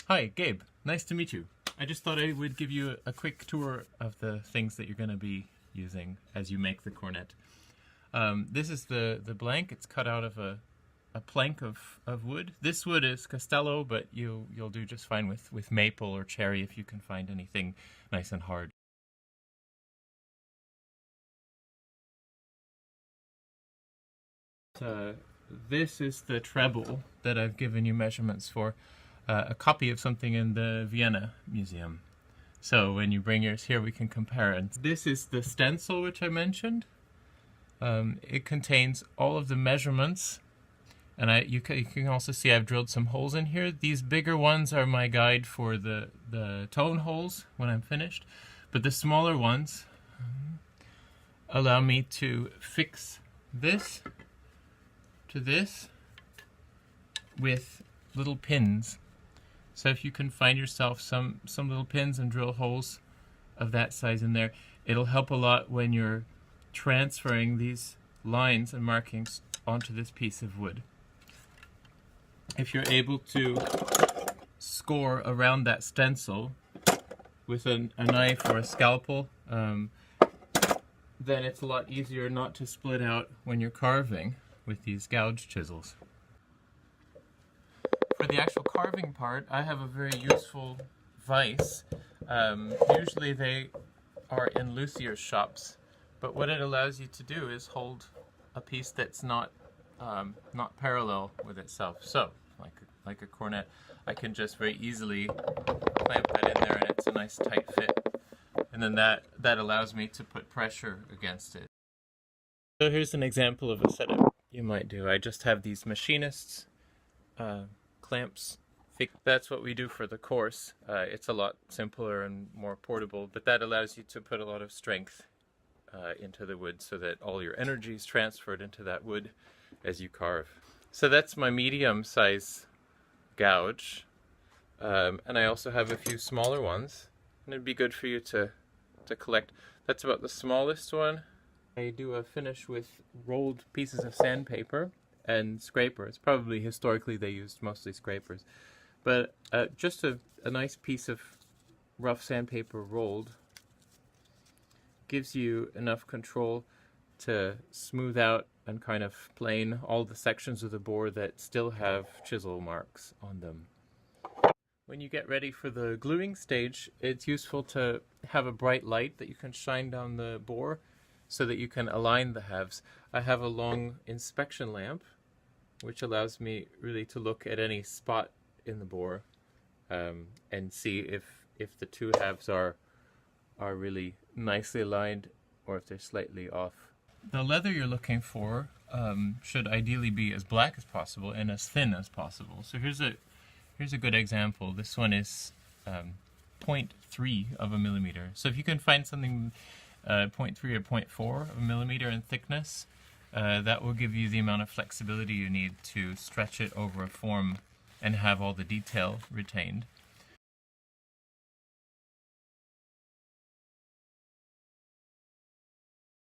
Hi, Gabe. Nice to meet you. I just thought I would give you a quick tour of the things that you're going to be using as you make the cornet. This is the blank. It's cut out of a plank of wood. This wood is Castello, but you'll do just fine with maple or cherry if you can find anything nice and hard. This is the treble that I've given you measurements for. A copy of something in the Vienna Museum. So when you bring yours here, we can compare it. This is the stencil which I mentioned. It contains all of the measurements, and you can also see I've drilled some holes in here. These bigger ones are my guide for the tone holes when I'm finished, but the smaller ones allow me to fix this to this with little pins. So if you can find yourself some little pins and drill holes of that size in there, it'll help a lot when you're transferring these lines and markings onto this piece of wood. If you're able to score around that stencil with a knife or a scalpel, then it's a lot easier not to split out when you're carving with these gouge chisels. For the actual carving part, I have a very useful vise. Usually they are in luthier's shops, but what it allows you to do is hold a piece that's not parallel with itself. So, like a cornet, I can just very easily clamp that in there, and it's a nice tight fit. And then that allows me to put pressure against it. So here's an example of a setup you might do. I just have these machinists clamps. That's what we do for the course. It's a lot simpler and more portable, but that allows you to put a lot of strength into the wood so that all your energy is transferred into that wood as you carve. So that's my medium size gouge, and I also have a few smaller ones, and it'd be good for you to collect. That's about the smallest one. I do a finish with rolled pieces of sandpaper and scrapers. Probably historically they used mostly scrapers, but just a nice piece of rough sandpaper rolled gives you enough control to smooth out and kind of plane all the sections of the board that still have chisel marks on them. When you get ready for the gluing stage, it's useful to have a bright light that you can shine down the bore so that you can align the halves. I have a long inspection lamp, which allows me really to look at any spot in the bore and see if the two halves are really nicely aligned or if they're slightly off. The leather you're looking for should ideally be as black as possible and as thin as possible. So here's a good example. This one is 0.3 of a millimeter. So if you can find something 0.3 or 0.4 of a millimeter in thickness, that will give you the amount of flexibility you need to stretch it over a form and have all the detail retained.